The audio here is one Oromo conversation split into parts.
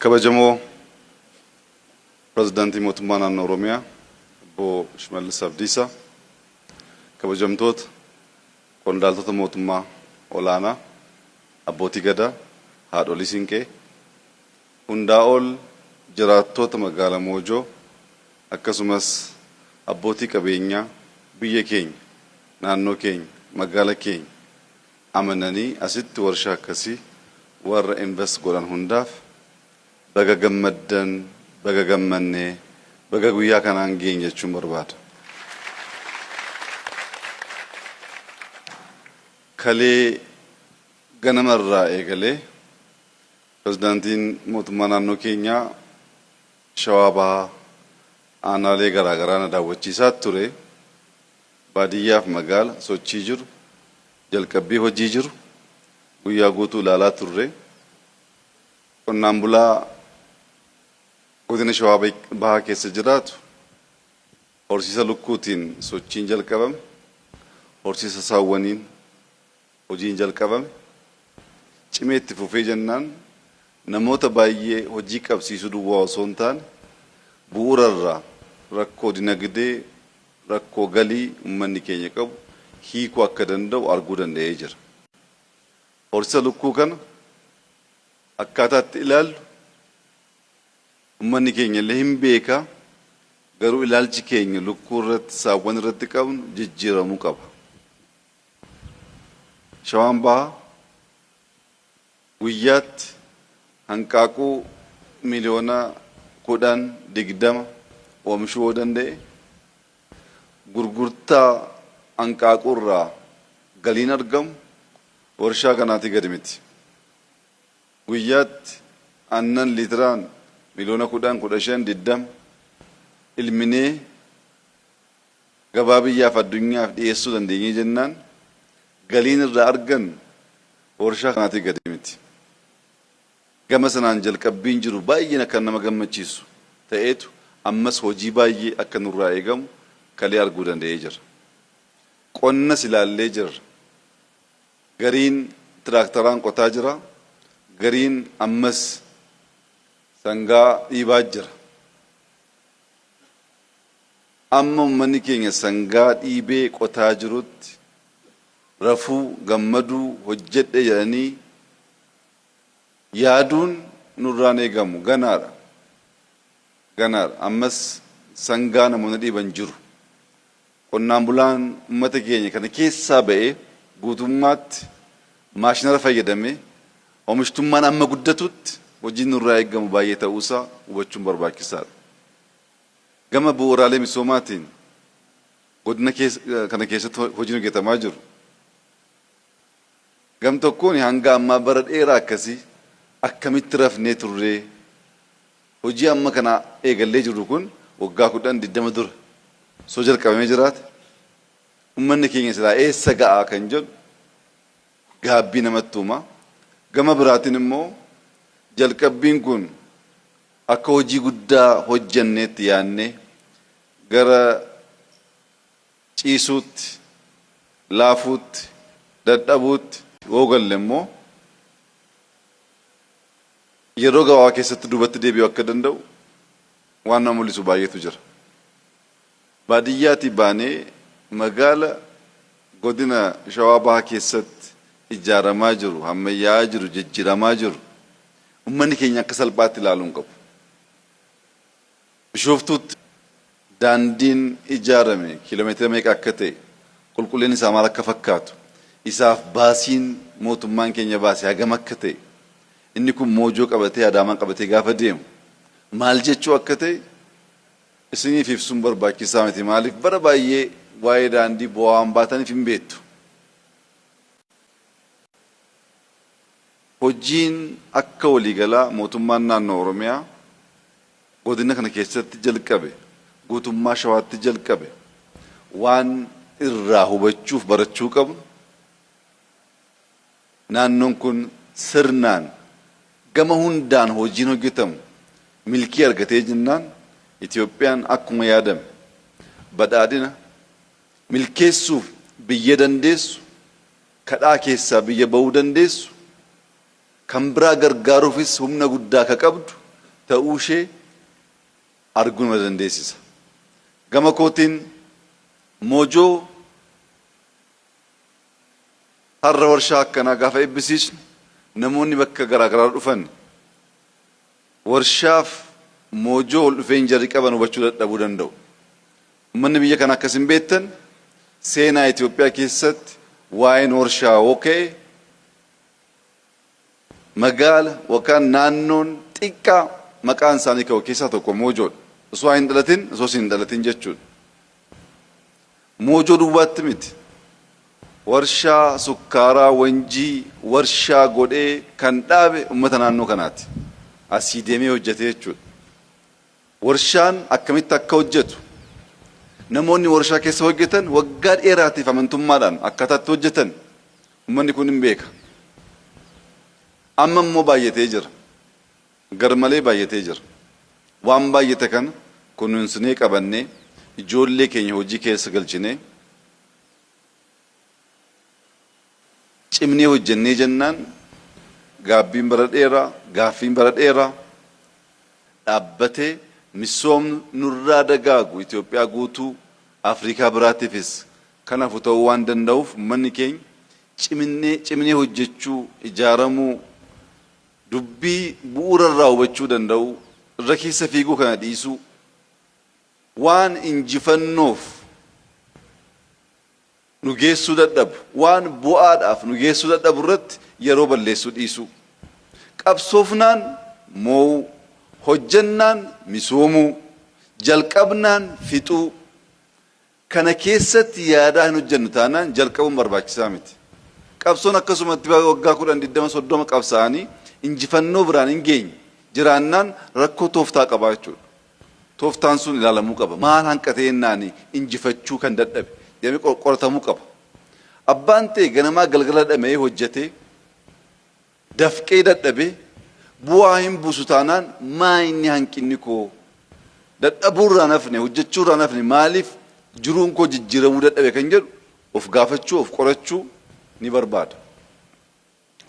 Kabajamoo Pirezidaantii Mootummaa Naannoo Oromiyaa Obbo Shimallis Abdiisaa, kabajamtoota qondaaltota mootummaa olaanaa, abbootii gadaa, haadholii siinqee, hundaa ol jiraattota magaalaa Moojoo akkasumas abbootii qabeenyaa biyya keenya, naannoo keenya, magaalaa keenya amananii asitti warshaa akkasii warra invest godhan hundaaf baga gammaddan, baga gammannee, baga guyyaa kanaan geenye jechuun barbaada. Kalee ganamarraa eegalee pirezidaantiin mootummaa naannoo keenyaa Shawaa Bahaa aanaalee garaagaraa na daawwachiisaa ture. Baadiyyaaf magaala sochii jiru, jalqabbii hojii jiru guyyaa guutuu ilaalaa turre. Qonnaan bulaa godina Shawaa Bahaa keessa jiraatu horsiisa lukkuutiin sochiin jalqabame, horsiisa saawwaniin hojiin jalqabame, cimee itti fufee jennaan namoota baay'ee hojii qabsiisuu duwwaa osoo hin taane bu'uurarraa rakkoo dinagdee, rakkoo galii uummanni keenya qabu hiikuu akka danda'u arguu danda'ee jira. Horsiisa lukkuu kana akkaataa itti ilaallu uummanni keenya illee hin beeka, garuu ilaalchi keenya lukkuu irratti, saawwan irratti qabnu jijjiiramuu qaba. Shawaan Bahaa guyyaatti hanqaaquu miliyoona 10-20 oomishuu danda'e. Gurgurtaa hanqaaquu irraa galiin argamu warshaa kanaatii gadi miti. Guyyaatti aannan liitiraan miliyoona 10-15-20 ilminee gabaa biyyaaf addunyaaf dhiyeessuu dandeenye jennaan galiin irraa argan warshaa kanaatii gadi miti. Gama sanaan jalqabbiin jiru baay'een akka nama gammachiisu ta'eetu ammas hojii baay'ee akka nurraa eegamu kalee arguu danda'ee jira. Qonnas ilaallee jira. Gariin tiraaktaraan qotaa jira. Gariin ammas sangaa dhiibaa jira. Amma uummanni keenya sangaa dhiibee qotaa jirutti rafuu gammaduu hojjedhe jedhanii yaaduun nurraan eegamu ganaadha. Ganaadha. Ammas sangaa namoonni dhiiban jiru. Qonnaan bulaan uummata keenya kana keessaa ba'ee guutummaatti maashinara fayyadamee oomishtummaan amma guddatutti hojiin nurraa eegamu baay'ee ta'uusaa hubachuun barbaachisaadha. Gama bu'uuraalee misoomaatiin godina kana keessatti hojiin hojjetamaa jiru. Gam tokkoon hanga ammaa bara dheeraa akkasii akkamitti rafnee turree hojii amma kana eegallee jiru kun waggaa 10-20 dura soo jalqabamee jiraate uummanni keenya silaa eessa ga'aa kan jedhu gaabbii namatti uuma. Gama biraatiin immoo jalqabbiin kun akka hojii guddaa hojjanneetti yaannee gara ciisuutti, laafuutti, dadhabuutti yoo galle immoo yeroo gabaabaa keessatti duubatti deebi'uu akka danda'u waan nama mul'isu baay'eetu jira. Baadiyyaatii baanee magaala godina Shawaa Bahaa keessatti ijaaramaa jiru, ammayyaa'aa jiru, jijjiiramaa jiru uummanni keenya akka salphaatti ilaaluu hin qabu. Bishooftuutti daandiin ijaarame kiiloomeetira meeqa akka ta'e, qulqullinni isaa maal akka fakkaatu, isaaf baasiin mootummaan keenya baase hagam akka ta'e, inni kun Moojoo qabatee Adaamaa qabatee gaafa deemu maal jechuu akka ta'e isiniif ibsuun barbaachisaa miti. Maaliif bara baay'ee waa'ee daandii bu'aa baataniif hin beektu. Hojiin akka waliigalaa mootummaan naannoo Oromiyaa godina kana keessatti jalqabe, guutummaa Shawaatti jalqabe waan irraa hubachuuf barachuu qabnu. Naannoon kun sirnaan gama hundaan hojiin hojjetamu milkii argatee jennaan Itoophiyaan akkuma yaadame badhaadhina milkeessuuf biyya dandeessu, kadhaa keessaa biyya ba'uu dandeessu, kan biraa gargaaruufis humna guddaa ka qabdu ta'uu ishee arguun nama dandeessisa. Gama kootiin Moojoo har'a warshaa akkanaa gaafa eebbisiisnu namoonni bakka garaagaraa dhufan warshaaf Moojoo ol dhufeen jarri qaban hubachuu dadhabuu danda'u. Uummanni biyya kana akkas hin beektan seenaa Itoophiyaa keessatti waa'een warshaa ka'e magaala yookaan naannoon xiqqaa maqaan isaanii ka'u keessaa tokko Moojoodha. Osoo hin dhalatin osoo hin dhalatin jechuudha. Moojoo duwwaatti miti. Warshaa sukkaaraa Wanjii warshaa godhee kan dhaabe uummata naannoo kanaati. Asii deemee hojjetee jechuudha. Warshaan akkamitti akka hojjetu namoonni warshaa keessa hojjetan waggaa dheeraatiif amantummaadhaan akkaataatti hojjetan uummanni kun hin beeka. Amma immoo baay'atee jira. Garmalee baay'atee jira. Waan baay'ate kana kunuunsinee qabannee ijoollee keenya hojii keessa galchinee cimnee hojjennee jennaan gaabbiin bara dheeraa gaaffiin bara dheeraa dhaabbatee misoomni nurraa dagaagu Itoophiyaa guutuu Afrikaa biraatiifis kanaaf ta'uu waan danda'uuf manni keenya cimnee hojjechuu ijaaramuu dubbii bu'uura irraa hubachuu danda'u irra keessa fiiguu kana dhiisuu waan injifannoof nu geessuu dadhabu waan bu'aadhaaf nu geessuu dadhabu irratti yeroo balleessuu dhiisuu qabsoofnaan mo'uu hojjannaan misoomuu jalqabnaan fixuu kana keessatti yaadaa hin hojjennu taanaan jalqabuun barbaachisaa miti. Qabsoon akkasumatti waggaa 10 20 30 qabsaa'anii injifannoo biraan hin geenye jiraannaan rakkoo tooftaa qabaa jechuudha. Tooftaan sun ilaalamuu qaba. Maal hanqatee jennaani injifachuu kan dadhabe jedhamee qoratamuu qaba. Abbaan ta'e ganamaa galgala dhamee hojjetee dafqee dadhabee bu'aa hin buusu taanaan maa inni hanqinni koo dadhabuurraa nafne hojjechuurraa nafne maaliif jiruun koo jijjiiramuu dadhabe kan jedhu of gaafachuu of qorachuu ni barbaada.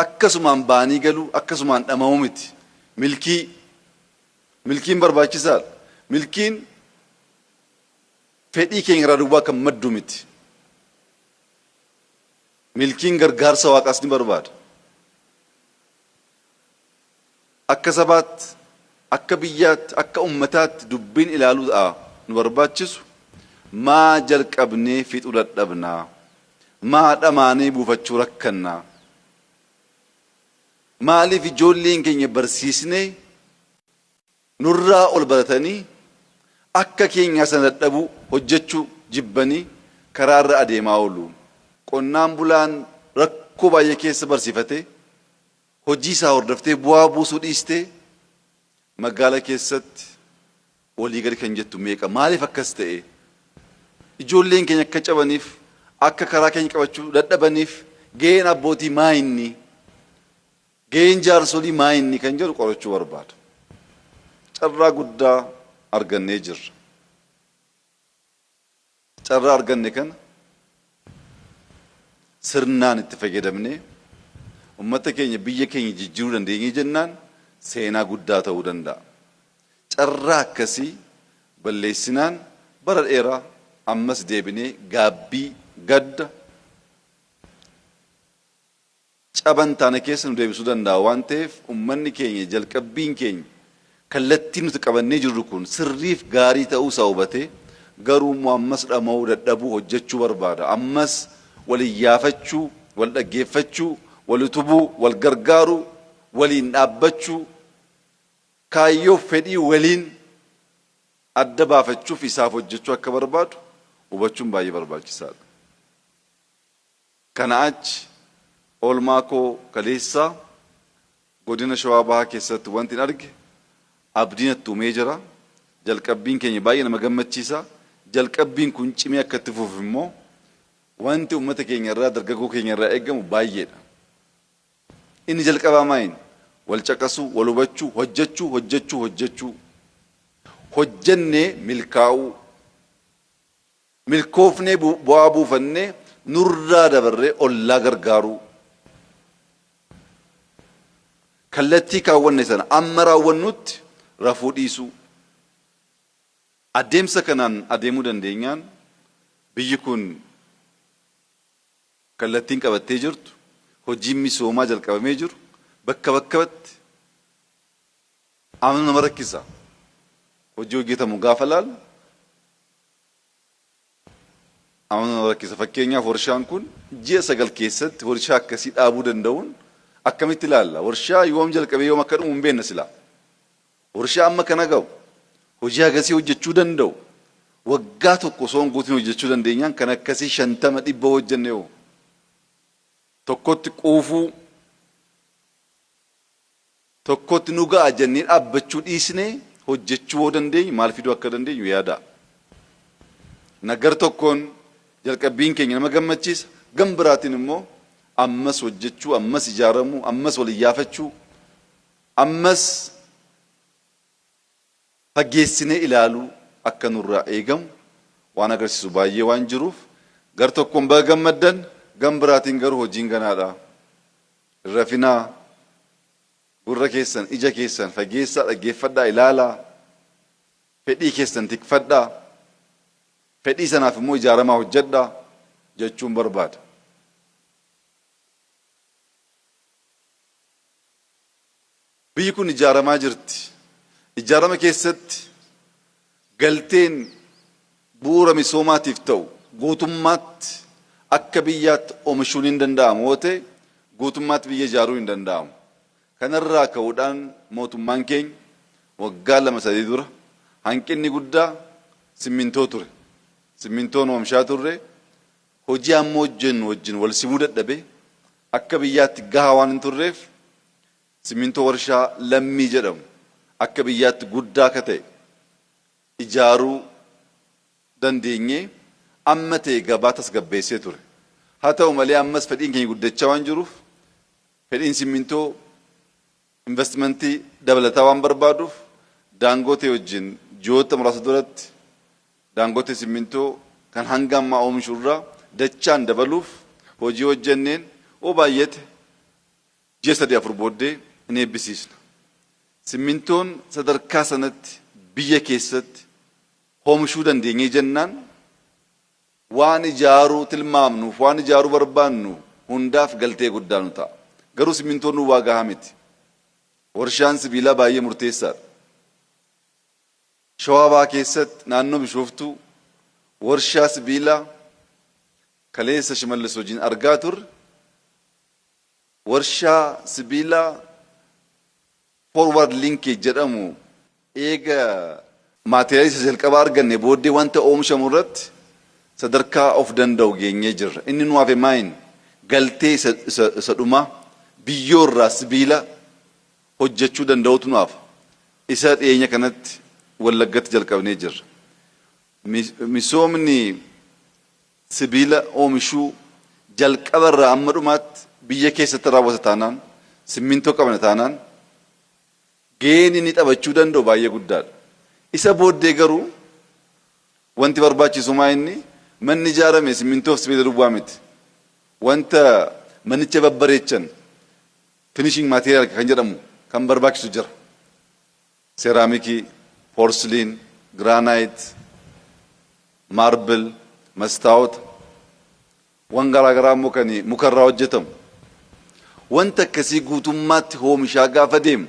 Akkasumaan baanii galuu akkasumaan dhama'uu miti. Milkiin barbaachisaadha. Milkiin fedhii keenya irraa duwwaa kan maddu miti. Milkiin gargaarsa waaqaas ni barbaada. Akka sabaatti, akka biyyaatti, akka ummataatti dubbiin ilaaluudhaa nu barbaachisu maa jalqabnee fixuu dadhabnaa, maa dhamaanee buufachuu rakkannaa, maaliif ijoolleen keenya barsiisnee nurraa ol baratanii akka keenya sana dadhabuu hojjechuu jibbanii karaa irra adeemaa oolu. Qonnaan bulaan rakkoo baay'ee keessa barsiifate hojii isaa hordoftee bu'aa buusuu dhiistee magaala keessatti walii gadi kan jettu meeqa? Maaliif akkas ta'e? Ijoolleen keenya akka cabaniif akka karaa keenya qabachuu dadhabaniif gaheen abbootii maa inni? Gaheen jaarsolii maa inni kan jedhu qorachuu barbaada. Carraa guddaa argannee jirra. Carraa arganne kana sirnaan itti fayyadamnee ummata keenya biyya keenya jijjiiruu dandeenye jennaan seenaa guddaa ta'uu danda'a. Carraa akkasii balleessinaan bara dheeraa ammas deebinee gaabbii gadda caban taana keessa nu deebisuu danda'a waan ta'eef ummanni keenya jalqabbiin keenya kallattii nuti qabannee jirru kun sirriif gaarii ta'uu isaa hubatee garuu ammas dhama'uu dadhabuu hojjechuu barbaada. Ammas wal iyyaafachuu, wal dhaggeeffachuu, wal utubuu, wal gargaaruu, waliin dhaabbachuu, kaayyoo fedhii waliin adda baafachuuf isaaf hojjechuu akka barbaadu hubachuun baay'ee barbaachisaadha. Kana achi oolmaa koo kaleessaa godina Shawaa Bahaa keessatti wanti arge abdiin natti uumee jira. Jalqabbiin keenya baay'ee nama gammachiisa. Jalqabbiin kun cimee akka itti fufu immoo wanti uummata keenya irraa dargaggoo keenya irraa eegamu baay'eedha. Inni jalqabaa maayin? Wal caqasuu, wal hubachuu, hojjechuu. Hojjennee milkaa'uu. Milkoofnee bu'aa buufannee nurraa dabarree ollaa gargaaruu. Kallattii kaawwanne sana amma raawwannutti rafuu dhiisuu. Adeemsa kanaan adeemuu dandeenyaan biyyi kun kallattiin qabattee jirtu, hojiin misoomaa jalqabamee jiru bakka bakkatti amna nama rakkisa. Hojii hojjetamu gaafa laalu amna nama rakkisa. Fakkeenyaaf warshaan kun ji'a 9 keessatti warshaa akkasii dhaabuu danda'uun akkamitti ilaalla? Warshaa yoom jalqabee yoom akka dhumu hin beekna silaa. Warshaa amma kana ga'u hojii akkasii hojjechuu danda'u waggaa tokko osoo hin guutin hojjechuu dandeenyaan kan akkasii 50 dhibba hojjenne yoo tokkotti quufuu tokkotti nu ga'a jennee dhaabbachuu dhiisnee hojjechuu hoo dandeenyu maal fiduu akka dandeenyu yaada. Nagar tokkoon jalqabbiin keenya nama gammachiisa. Gam biraatiin immoo ammas hojjechuu, ammas ijaaramuu, ammas wal iyyaafachuu, ammas fageessinee ilaaluu akka nurraa eegamu waan agarsiisu baay'ee waan jiruuf gar tokkoon baga gammaddan, gam biraatiin garuu hojiin ganaadha. Rafinaa gurra keessan, ija keessan fageessaa, dhaggeeffadhaa, ilaalaa, fedhii keessan tikfadhaa, fedhii sanaaf immoo ijaaramaa hojjedhaa jechuun barbaada. Biyyi kun ijaaramaa jirti. Ijaarama keessatti galteen bu'uura misoomaatiif ta'u guutummaatti akka biyyaatti oomishuun hin danda'amu yoo ta'e guutummaatti biyya ijaaruu hin danda'amu. Kanarraa ka'uudhaan mootummaan keenya waggaa 2-3 dura hanqinni guddaa simmintoo ture. Simmintoon oomishaa turre hojii amma hojjennu wajjin wal simuu dadhabee akka biyyaatti gahaa waan hin turreef simmintoo warshaa lammii jedhamu akka biyyaatti guddaa akka ta'e ijaaruu dandeenyee amma ta'e gabaa tasgabbeessee ture. Haa ta'u malee ammas fedhiin keenya guddachaa waan jiruuf fedhiin simmintoo investimentii dabalataa waan barbaaduuf Daangootee wajjin ji'oota muraasa duratti Daangootee simmintoo kan hanga ammaa oomishu irraa dachaan dabaluuf hojii hojjenneen oo baay'ate ji'a 3-4 booddee in eebbisiisna. Simmintoon sadarkaa sanatti biyya keessatti oomishuu dandeenyee jennaan waan ijaaruu tilmaamnuuf waan ijaaruu barbaannu hundaaf galtee guddaa nu ta'a. Garuu simmintoon nu waa gahaa miti. Warshaan sibiilaa baay'ee murteessaadha. Shawaa keessatti naannoo Bishooftuu warshaa sibiilaa kaleessa Shimallis wajjin argaa turre warshaa sibiilaa forward linkage jedhamu eega maateriyaala jalqabaa arganne booddee wanta oomishamu irratti sadarkaa of danda'u geenyee jirra. Inni nu hafe maayin galtee isa dhumaa biyyoorraa sibiila hojjechuu danda'utu nu hafa. Isa dhiyeenya kanatti Wallaggatti jalqabnee jirra. Misoomni sibiila oomishuu jalqabarraa amma dhumaatti biyya keessatti raawwata taanaan simmintoo qabna taanaan gaheen inni taphachuu danda'u baay'ee guddaadha. Isa booddee garuu wanti barbaachisu maa inni manni ijaarame simmintoof sibiila duwwaa miti. Wanta manicha babbareechan finishing material kan jedhamu kan barbaachisu jira. Seeraamikii, porsliin, giraanaayit, maarbil, mastaawota waan garaagaraa immoo kan mukarraa hojjetamu. Wanta akkasii guutummaatti oomishaa gaafa deemu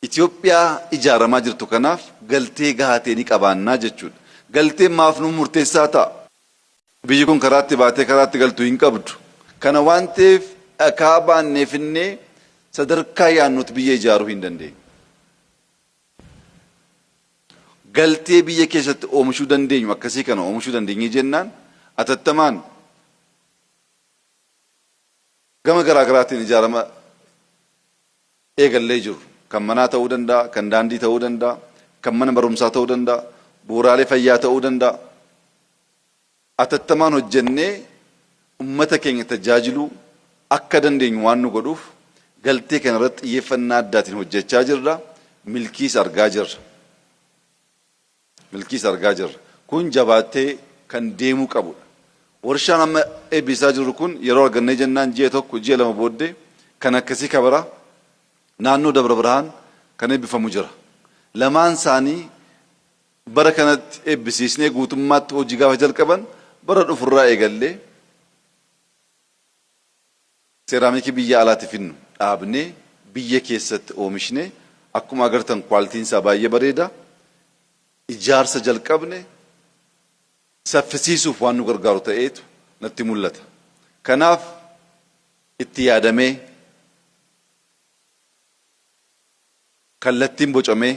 Itoophiyaa ijaaramaa jirtu kanaaf galtee gahaa ta'e ni qabaannaa jechuudha. Galteen maaf nu murteessaa ta'a? Biyyi kun karaatti baatee karaatti galtuu hin qabdu. Kana waan ta'eef dhakaa baanneefinnee sadarkaa yaannuutti biyya ijaaruu hin dandeenyu. Galtee biyya keessatti oomishuu dandeenyu akkasii kana oomishuu dandeenye jennaan atattamaan gama garaagaraatiin ijaarama eegallee jiru. Kan manaa ta'uu danda'a, kan daandii ta'uu danda'a, kan mana barumsaa ta'uu danda'a, bu'uuraalee fayyaa ta'uu danda'a. Atattamaan hojjennee uummata keenya tajaajiluu akka dandeenyu waan nu godhuuf galtee kana irratti xiyyeeffannaa addaatiin hojjechaa jirra. Milkiis argaa jirra. Milkiis argaa jirra. Kun jabaatee kan deemuu qabudha. Warshaan amma eebbisaa jirru kun yeroo argannee jennaan ji'a 1, ji'a 2 booddee kan akkasii kabara naannoo Dabra Birhaan kan eebbifamu jira. Lamaan isaanii bara kanatti eebbisiisnee guutummaatti hojii gaafa jalqaban bara dhufurraa eegallee seeraamikii biyya alaatti finnu dhaabnee biyya keessatti oomishne akkuma agartan kwaaltiin isaa baay'ee bareeda. Ijaarsa jalqabne saffisiisuuf waan nu gargaaru ta'eetu natti mul'ata. Kanaaf itti yaadamee kallattiin bocamee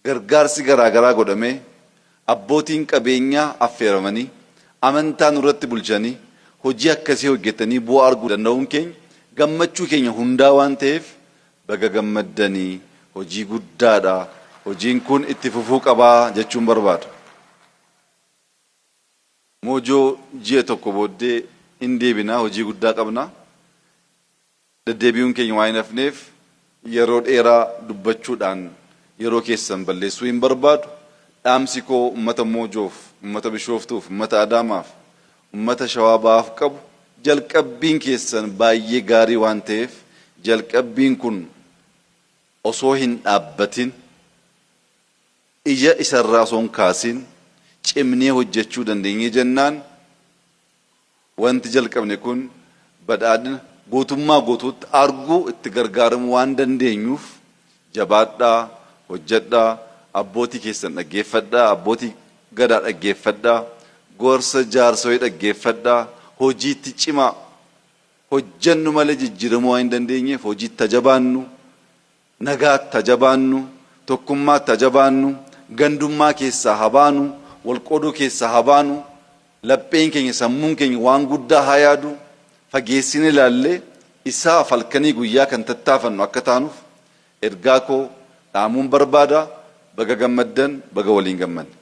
gargaarsi garaagaraa godhamee abbootiin qabeenyaa affeeramanii amantaa nurratti bulchanii hojii akkasii hojjetanii bu'aa arguu danda'uun keenya gammachuu keenya hundaa waan ta'eef baga gammaddanii hojii guddaadha. Hojiin kun itti fufuu qabaa jechuun barbaada. Moojoo ji'a tokko booddee hin deebinaa hojii guddaa qabna. Deddeebi'uun keenya waan hin hafneef yeroo dheeraa dubbachuudhaan yeroo keessan balleessuu hin barbaadu. Dhaamsi koo uummata Moojoof, uummata Bishooftuuf, uummata Adaamaaf, uummata Shawaa Bahaaf qabu jalqabbiin keessan baay'ee gaarii waan ta'eef jalqabbiin kun osoo hin dhaabbatin ija isarraa osoo hin kaasin cimnee hojjechuu dandeenye jennaan wanti jalqabne kun badhaadhina guutummaa guutuutti arguu itti gargaaramuu waan dandeenyuuf jabaadhaa, hojjedhaa, abbootii keessan dhaggeeffadhaa, abbootii gadaa dhaggeeffadhaa, gorsa jaarsolii dhaggeeffadhaa, hojiitti cimaa hojjennu malee jijjiiramuu waan hin dandeenyeef hojiitti tajabaannu, nagaatti tajabaannu, tokkummaatti tajabaannu, gandummaa keessaa habaanu, walqooduu keessaa habaanu, lapheen keenya sammuun keenya waan guddaa haa yaadu, fageessine ilaallee isaaf halkanii guyyaa kan tattaafannu akka taanuuf ergaa koo dhaamuun barbaada. Baga gammaddan, baga waliin gammaddan.